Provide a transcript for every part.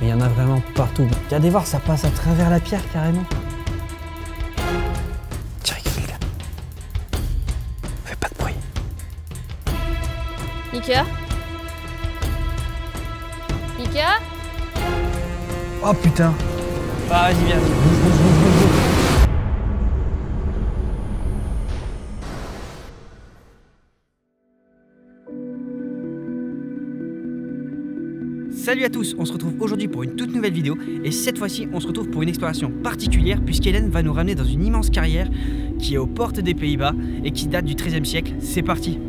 y en a vraiment partout. Regardez voir, ça passe à travers la pierre carrément. Tiens, Gilles. Fais pas de bruit. Mika? Mika? Oh putain. Ah, vas-y, viens. Bouge, bouge, bouge, bouge, bouge. Salut à tous, on se retrouve aujourd'hui pour une toute nouvelle vidéo et cette fois-ci on se retrouve pour une exploration particulière puisqu'Hélène va nous ramener dans une immense carrière qui est aux portes des Pays-Bas et qui date du XIIIe siècle. C'est parti!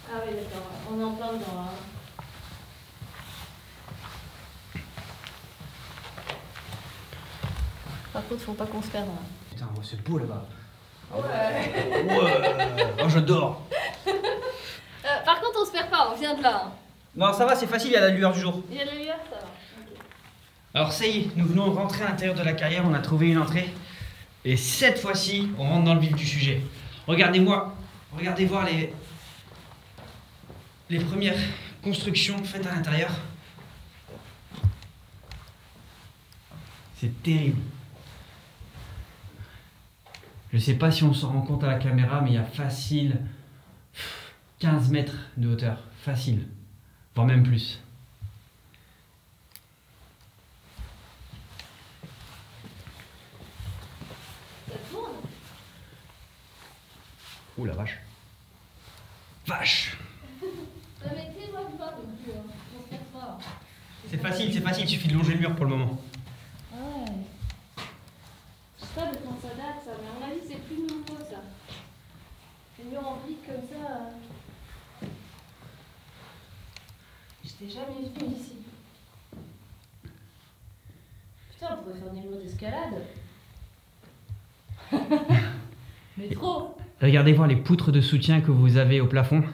Ah oui, d'accord, on est en plein dedans là. Par contre, faut pas qu'on se perde là. Putain, c'est beau là-bas. Ouais. Ouais. Oh, j'adore. Par contre, on se perd pas, on vient de là. Hein. Non, ça va, c'est facile, il y a la lueur du jour. Il y a de la lumière, ça va. Okay. Alors ça y est, nous venons de rentrer à l'intérieur de la carrière, on a trouvé une entrée. Et cette fois-ci, on rentre dans le vif du sujet. Regardez-moi, regardez voir les premières constructions faites à l'intérieur. C'est terrible. Je sais pas si on s'en rend compte à la caméra, mais il y a facile 15 mètres de hauteur. Facile. Voire même plus. Ça tourne. Ouh la vache. Vache! Mais clé-moi pas non plus, hein. On se perd pas. C'est facile, il suffit de longer le mur pour le moment. Ouais. Je sais pas de quand ça date ça, mais à mon avis c'est plus nouveau ça. Les murs en briques comme ça. Je t'ai jamais vu ici. Putain, on pourrait faire des murs d'escalade. Mais trop. Regardez voir les poutres de soutien que vous avez au plafond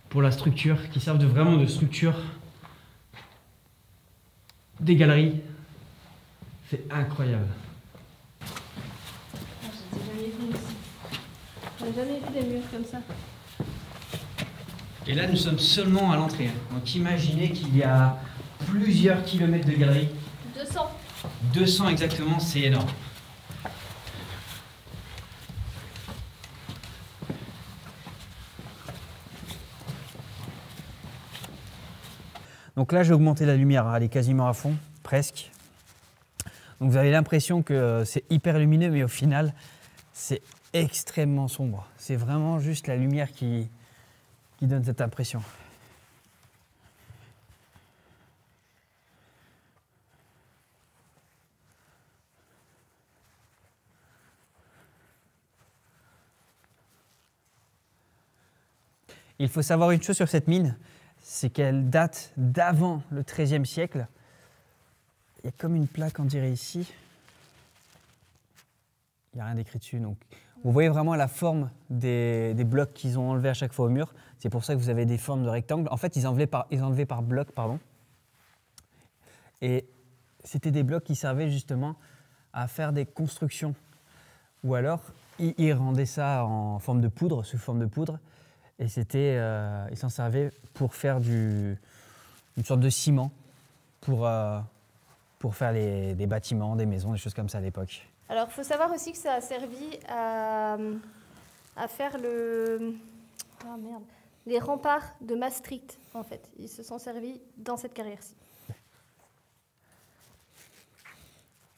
pour la structure, qui servent vraiment de structure des galeries. C'est incroyable. Ah, je t'ai jamais vu ici. J'ai jamais vu des murs comme ça. Et là, nous sommes seulement à l'entrée. Donc imaginez qu'il y a plusieurs kilomètres de galeries. 200. 200 exactement, c'est énorme. Donc là, j'ai augmenté la lumière, elle est quasiment à fond, presque. Donc vous avez l'impression que c'est hyper lumineux, mais au final, c'est extrêmement sombre. C'est vraiment juste la lumière qui donne cette impression. Il faut savoir une chose sur cette mine, c'est qu'elle date d'avant le XIIIe siècle. Il y a comme une plaque, on dirait ici. Il n'y a rien d'écrit dessus. Donc, vous voyez vraiment la forme des blocs qu'ils ont enlevés à chaque fois au mur. C'est pour ça que vous avez des formes de rectangles. En fait, ils enlevaient par bloc, pardon. Et c'était des blocs qui servaient justement à faire des constructions. Ou alors, ils rendaient ça en forme de poudre, sous forme de poudre. Et ils s'en servaient pour faire une sorte de ciment pour faire des bâtiments, des maisons, des choses comme ça à l'époque. Alors, il faut savoir aussi que ça a servi à faire les remparts de Maastricht, en fait. Ils se sont servis dans cette carrière-ci.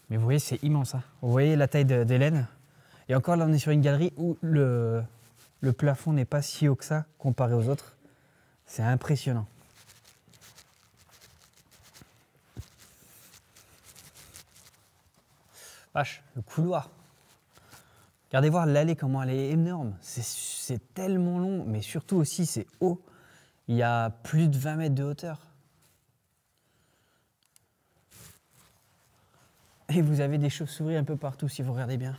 Mais vous voyez, c'est immense. Hein. Vous voyez la taille d'Hélène. Et encore là, on est sur une galerie où le plafond n'est pas si haut que ça, comparé aux autres. C'est impressionnant. Vache, le couloir. Regardez voir l'allée, comment elle est énorme. C'est tellement long, mais surtout aussi, c'est haut. Il y a plus de 20 mètres de hauteur. Et vous avez des chauves-souris un peu partout, si vous regardez bien.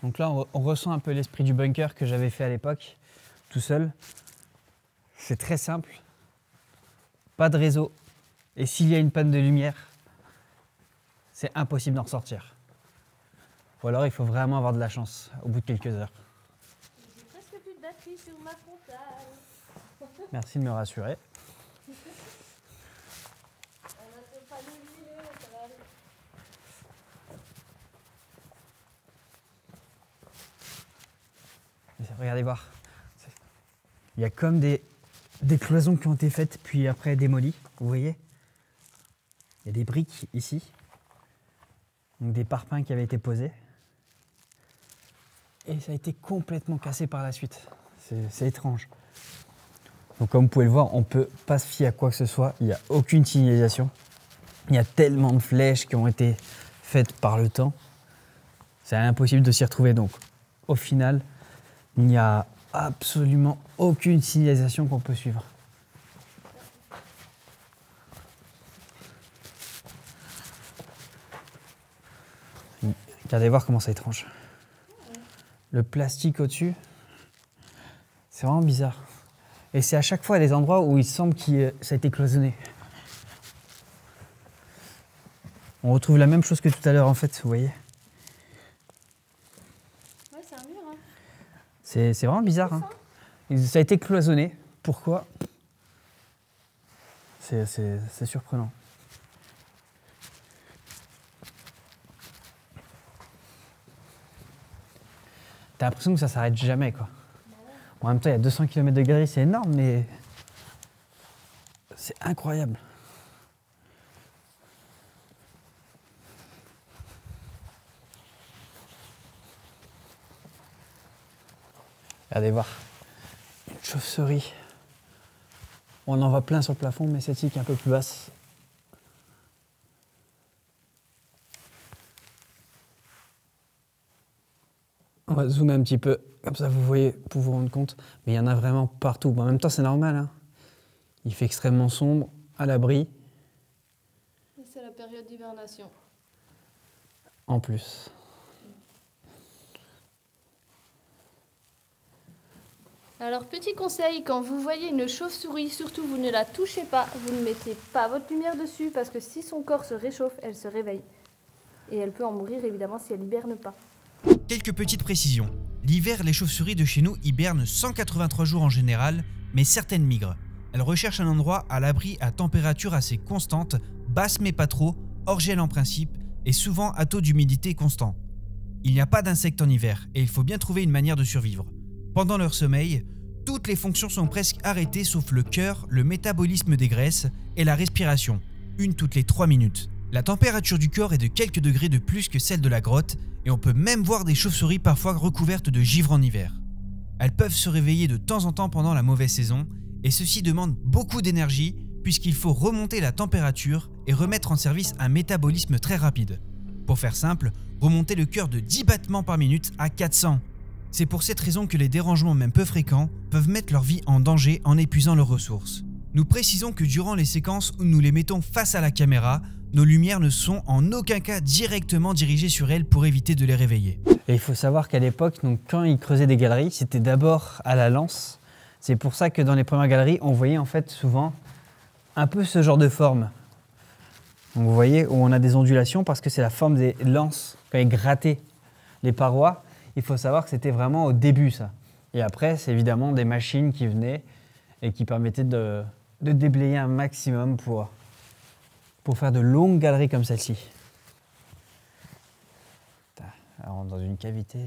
Donc là, on ressent un peu l'esprit du bunker que j'avais fait à l'époque, tout seul. C'est très simple. Pas de réseau. Et s'il y a une panne de lumière, c'est impossible d'en ressortir. Ou alors, il faut vraiment avoir de la chance au bout de quelques heures. J'ai presque plus de batterie sur ma frontale. Merci de me rassurer. On n'a pas de lumineux, ça va aller. Regardez voir. Il y a comme des cloisons qui ont été faites, puis après démolies. Vous voyez? Il y a des briques ici. Donc des parpaings qui avaient été posés. Et ça a été complètement cassé par la suite. C'est étrange. Donc comme vous pouvez le voir, on ne peut pas se fier à quoi que ce soit. Il n'y a aucune signalisation. Il y a tellement de flèches qui ont été faites par le temps. C'est impossible de s'y retrouver. Donc au final, il n'y a absolument aucune signalisation qu'on peut suivre. Regardez voir comment c'est étrange. Le plastique au-dessus, c'est vraiment bizarre. Et c'est à chaque fois les endroits où il semble que ça a été cloisonné. On retrouve la même chose que tout à l'heure en fait, vous voyez. Ouais, c'est un mur. Hein. C'est vraiment bizarre. Hein. Ça a été cloisonné. Pourquoi? C'est surprenant. T'as l'impression que ça s'arrête jamais, quoi. Bon, en même temps, il y a 200 km de galerie, c'est énorme, mais c'est incroyable. Regardez voir, une chauve-souris. On en voit plein sur le plafond, mais celle-ci qui est un peu plus basse. On va zoomer un petit peu, comme ça vous voyez, pour vous rendre compte. Mais il y en a vraiment partout. Bon, en même temps, c'est normal. Hein. Il fait extrêmement sombre, à l'abri. Et c'est la période d'hibernation. En plus. Alors, petit conseil, quand vous voyez une chauve-souris, surtout vous ne la touchez pas, vous ne mettez pas votre lumière dessus, parce que si son corps se réchauffe, elle se réveille. Et elle peut en mourir, évidemment, si elle hiberne pas. Quelques petites précisions. L'hiver, les chauves-souris de chez nous hibernent 183 jours en général, mais certaines migrent. Elles recherchent un endroit à l'abri à température assez constante, basse mais pas trop, hors gel en principe, et souvent à taux d'humidité constant. Il n'y a pas d'insectes en hiver, et il faut bien trouver une manière de survivre. Pendant leur sommeil, toutes les fonctions sont presque arrêtées sauf le cœur, le métabolisme des graisses et la respiration, une toutes les 3 minutes. La température du corps est de quelques degrés de plus que celle de la grotte et on peut même voir des chauves-souris parfois recouvertes de givre en hiver. Elles peuvent se réveiller de temps en temps pendant la mauvaise saison et ceci demande beaucoup d'énergie puisqu'il faut remonter la température et remettre en service un métabolisme très rapide. Pour faire simple, remonter le cœur de 10 battements par minute à 400. C'est pour cette raison que les dérangements même peu fréquents peuvent mettre leur vie en danger en épuisant leurs ressources. Nous précisons que durant les séquences où nous les mettons face à la caméra, nos lumières ne sont en aucun cas directement dirigées sur elles pour éviter de les réveiller. Et il faut savoir qu'à l'époque, quand ils creusaient des galeries, c'était d'abord à la lance. C'est pour ça que dans les premières galeries, on voyait en fait souvent un peu ce genre de forme. Donc vous voyez, où on a des ondulations parce que c'est la forme des lances. Quand ils grattaient les parois, il faut savoir que c'était vraiment au début ça. Et après, c'est évidemment des machines qui venaient et qui permettaient de déblayer un maximum pour faire de longues galeries comme celle-ci. On rentre dans une cavité.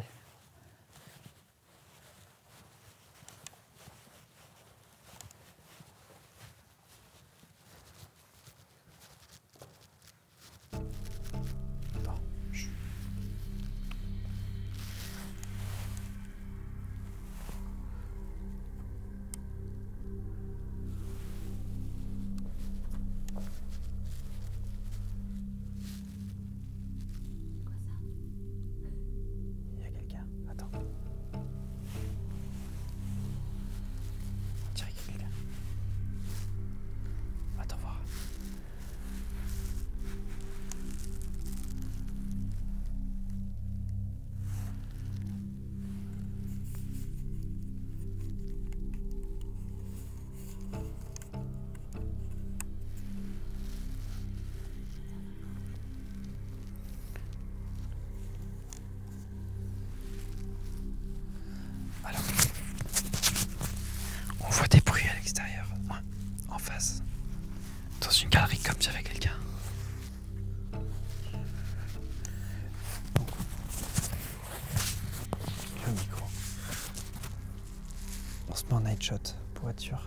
En night shot, pour être sûr.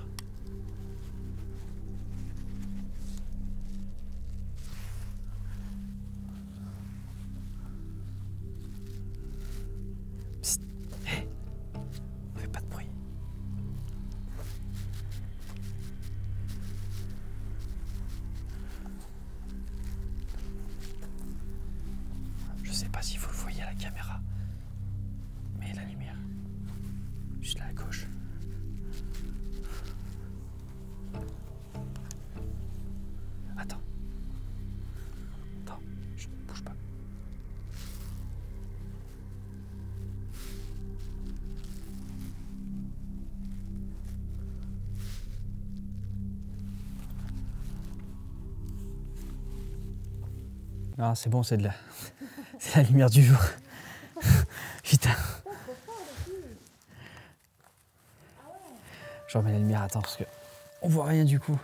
Psst. Hey. Fais pas de bruit. Je sais pas si vous le voyez à la caméra, mais la lumière, juste là à gauche. Attends. Attends, je bouge pas. Non, c'est bon, c'est de la... c'est la lumière du jour. Putain. Je remets la lumière, attends, parce que on voit rien du coup.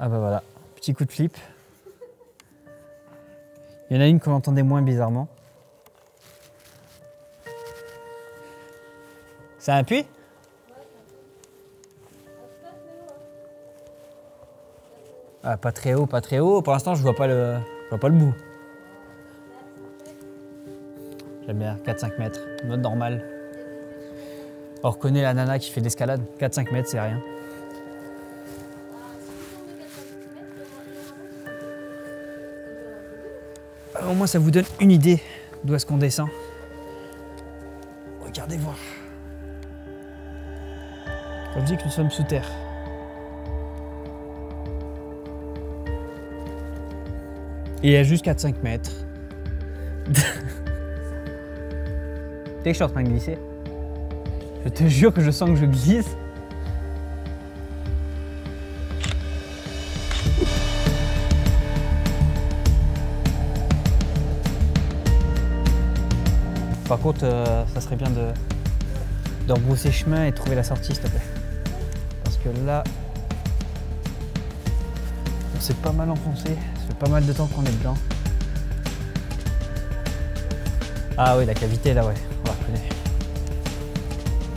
Ah bah voilà, petit coup de flip. Il y en a une qu'on entendait moins bizarrement. C'est un puits ? Ah, pas très haut, pas très haut. Pour l'instant, je vois pas le bout. J'aime bien 4-5 mètres, mode normal. On reconnaît la nana qui fait de l'escalade. 4-5 mètres, c'est rien. Au moins, ça vous donne une idée d'où est-ce qu'on descend. Regardez voir. Comme je dis que nous sommes sous terre. Et il y a juste 4-5 mètres. Dès que je suis en train de glisser, je te jure que je sens que je glisse. Par contre, ça serait bien de rebrousser chemin et de trouver la sortie, s'il te plaît. Parce que là, on s'est pas mal enfoncé. Ça fait pas mal de temps qu'on est dedans. Ah oui, la cavité là, ouais, on la reconnaît.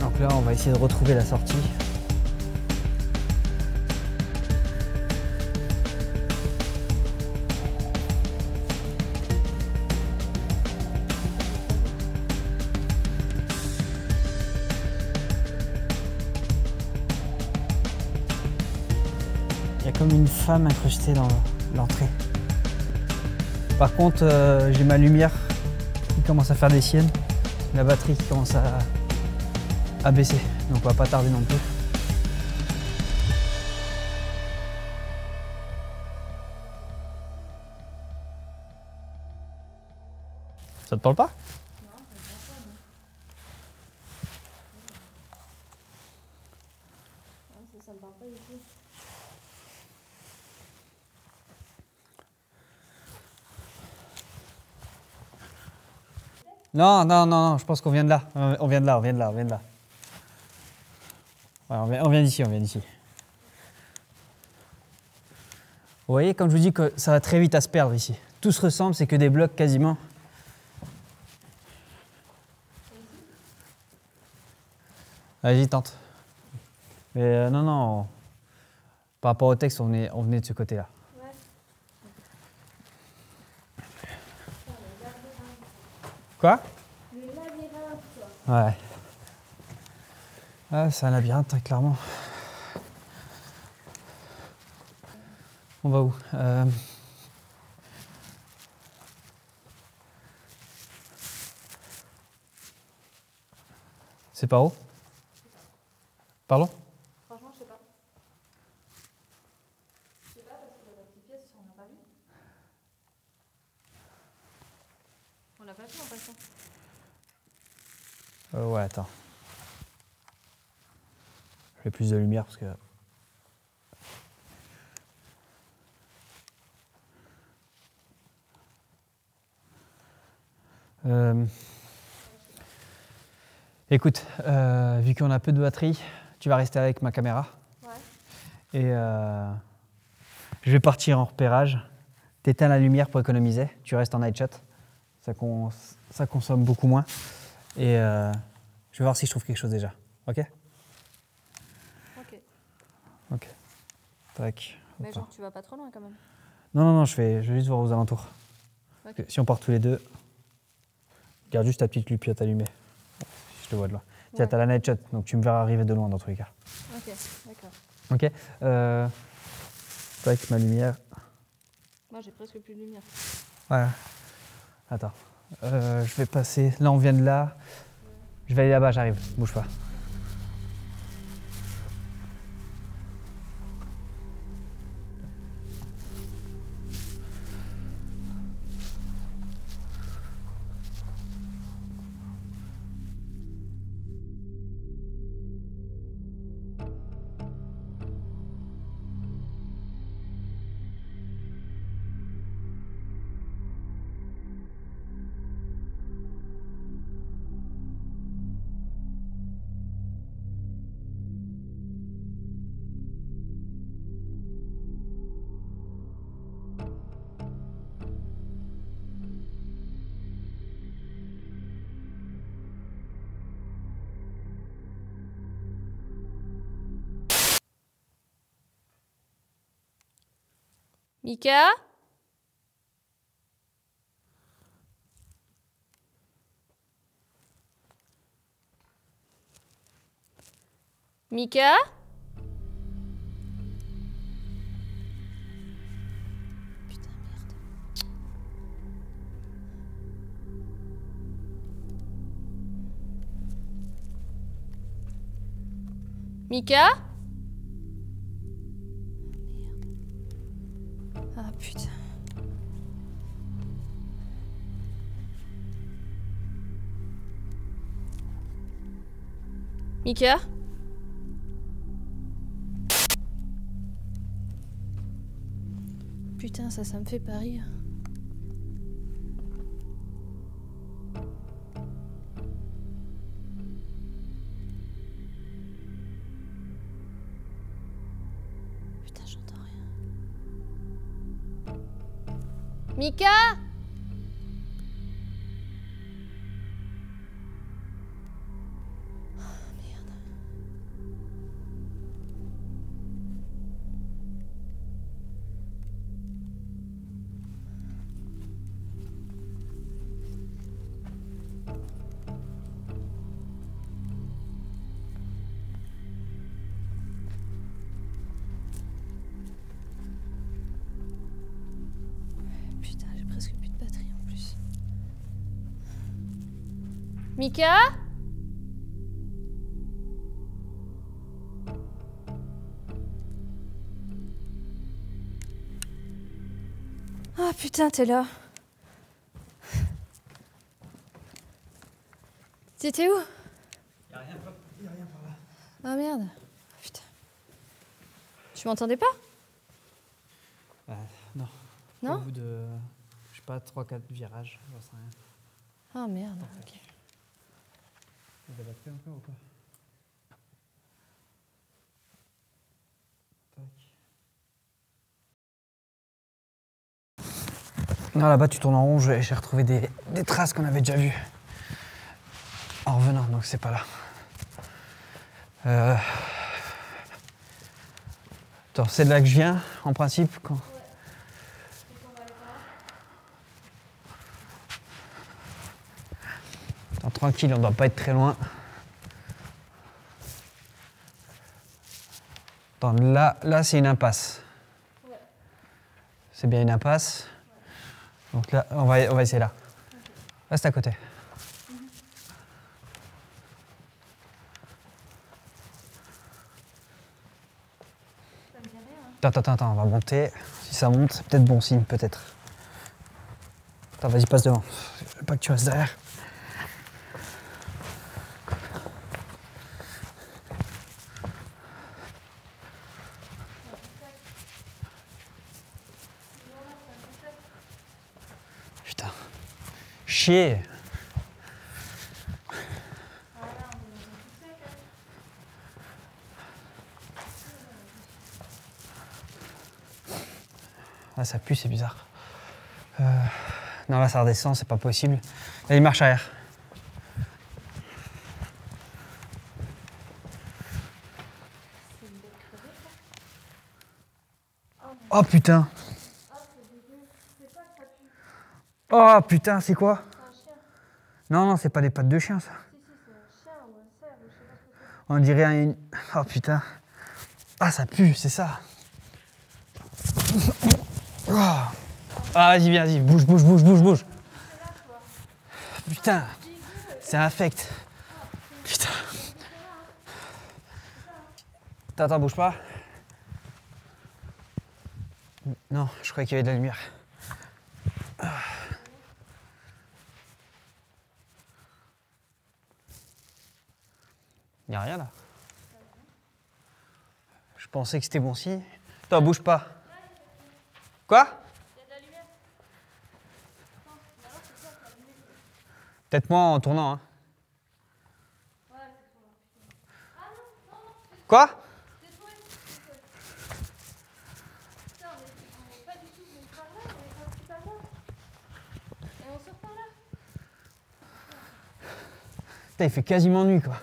Donc là, on va essayer de retrouver la sortie. Il y a comme une femme incrustée dans l'entrée. Par contre, j'ai ma lumière qui commence à faire des siennes. La batterie qui commence à baisser. Donc on va pas tarder non plus. Ça te parle pas? Ça me parle pas du tout. Non, non, non, non, je pense qu'on vient de là. On vient de là, on vient de là, on vient de là. Ouais, on vient d'ici, on vient d'ici. Vous voyez, comme je vous dis, que ça va très vite à se perdre ici. Tout se ressemble, c'est que des blocs quasiment. Vas-y, tente. Mais non, non. Par rapport au texte, on venait de ce côté-là. Ouais. Quoi? Le labyrinthe, quoi. Ouais. Ah, c'est un labyrinthe, hein, clairement. On va où? C'est par où? Pardon? Franchement, je sais pas. Je sais pas parce que la petite pièce, on n'a pas vu. On l'a pas vu en passant. Ouais, attends. Je fais plus de lumière parce que... Écoute, vu qu'on a peu de batterie, tu vas rester avec ma caméra. Ouais. Et je vais partir en repérage. T'éteins la lumière pour économiser. Tu restes en night shot. Ça consomme beaucoup moins. Et je vais voir si je trouve quelque chose déjà. Ok? Ok. Ok. Tac. Mais Hop. genre, tu vas pas trop loin quand même. Non, je vais juste voir aux alentours. Ok. Si on part tous les deux, garde juste ta petite lupiote allumée. Je te vois de loin. Tiens, Ouais. t'as la night shot, donc tu me verras arriver de loin dans tous les cas. Ok, d'accord. Ok. Tac, ma lumière. Moi, j'ai presque plus de lumière. Voilà. Attends. Je vais passer. Là, on vient de là. Je vais aller là-bas, j'arrive. Bouge pas. Mika? Mika? Putain, merde. Mika? Merde. Ah putain. Mika? Putain, ça me fait pas rire. Putain, j'entends rien. Mika? Oh, merde. Putain, j'ai presque plus de batterie en plus. Mika? Ah putain, t'es là. T'étais où? Y'a rien par là. Ah merde. Putain. Tu m'entendais pas? Non. Non? Au bout de, je sais pas, 3-4 virages, j'en sais rien. Ah merde, ok. Il y a de la batterie encore ou pas? Tac. Non, là-bas, tu tournes en rond, j'ai retrouvé des traces qu'on avait déjà vues. En revenant, donc c'est pas là. Attends, c'est de là que je viens, en principe. Quand... Attends, tranquille, on doit pas être très loin. Attends, là c'est une impasse. Ouais. C'est bien une impasse. Donc là, on va essayer là. Reste à côté. Ça me dit rien, hein. Attends, on va monter. Si ça monte, c'est peut-être bon signe, peut-être. Attends, vas-y, passe devant. Je veux pas que tu restes derrière. Putain. Chier. Ah, ça pue, c'est bizarre. Non, là, ça redescend, c'est pas possible. Allez, marche arrière. Oh putain. Oh putain, c'est quoi? Non, non, c'est pas des pattes de chien, ça. On dirait un... Oh putain. Ah, ça pue, c'est ça. Oh. Ah, vas-y, viens, vas-y, bouge, bouge, bouge, bouge, bouge. Putain, c'est infect. Putain. Attends, bouge pas. Non, je croyais qu'il y avait de la lumière. Il n'y a rien là. Je pensais que c'était bon signe. Attends, bouge pas. Quoi? Peut-être moi en tournant. Hein. Quoi? Putain, il fait quasiment nuit quoi.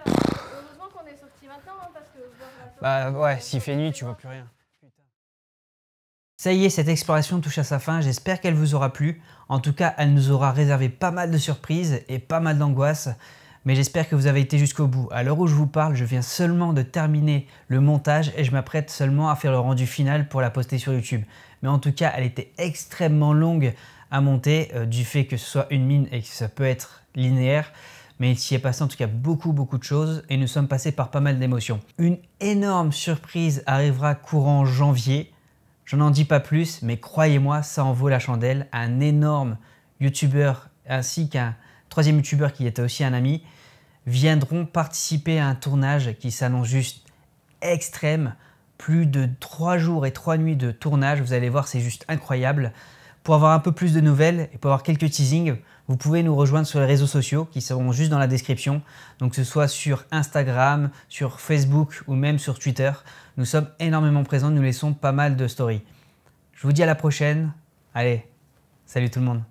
Heureusement qu'on est sorti maintenant hein, parce que Bah ouais, s'il fait nuit, tu vois plus rien. Ça y est, cette exploration touche à sa fin, j'espère qu'elle vous aura plu. En tout cas, elle nous aura réservé pas mal de surprises et pas mal d'angoisses. Mais j'espère que vous avez été jusqu'au bout. À l'heure où je vous parle, je viens seulement de terminer le montage et je m'apprête seulement à faire le rendu final pour la poster sur YouTube. Mais en tout cas, elle était extrêmement longue à monter du fait que ce soit une mine et que ça peut être linéaire. Mais il s'y est passé en tout cas beaucoup de choses et nous sommes passés par pas mal d'émotions. Une énorme surprise arrivera courant janvier. Je n'en dis pas plus, mais croyez-moi, ça en vaut la chandelle. Un énorme youtubeur ainsi qu'un troisième youtubeur qui était aussi un ami viendront participer à un tournage qui s'annonce juste extrême. Plus de 3 jours et 3 nuits de tournage, vous allez voir, c'est juste incroyable. Pour avoir un peu plus de nouvelles et pour avoir quelques teasings, vous pouvez nous rejoindre sur les réseaux sociaux qui seront juste dans la description. Donc que ce soit sur Instagram, sur Facebook ou même sur Twitter. Nous sommes énormément présents, nous laissons pas mal de stories. Je vous dis à la prochaine. Allez, salut tout le monde.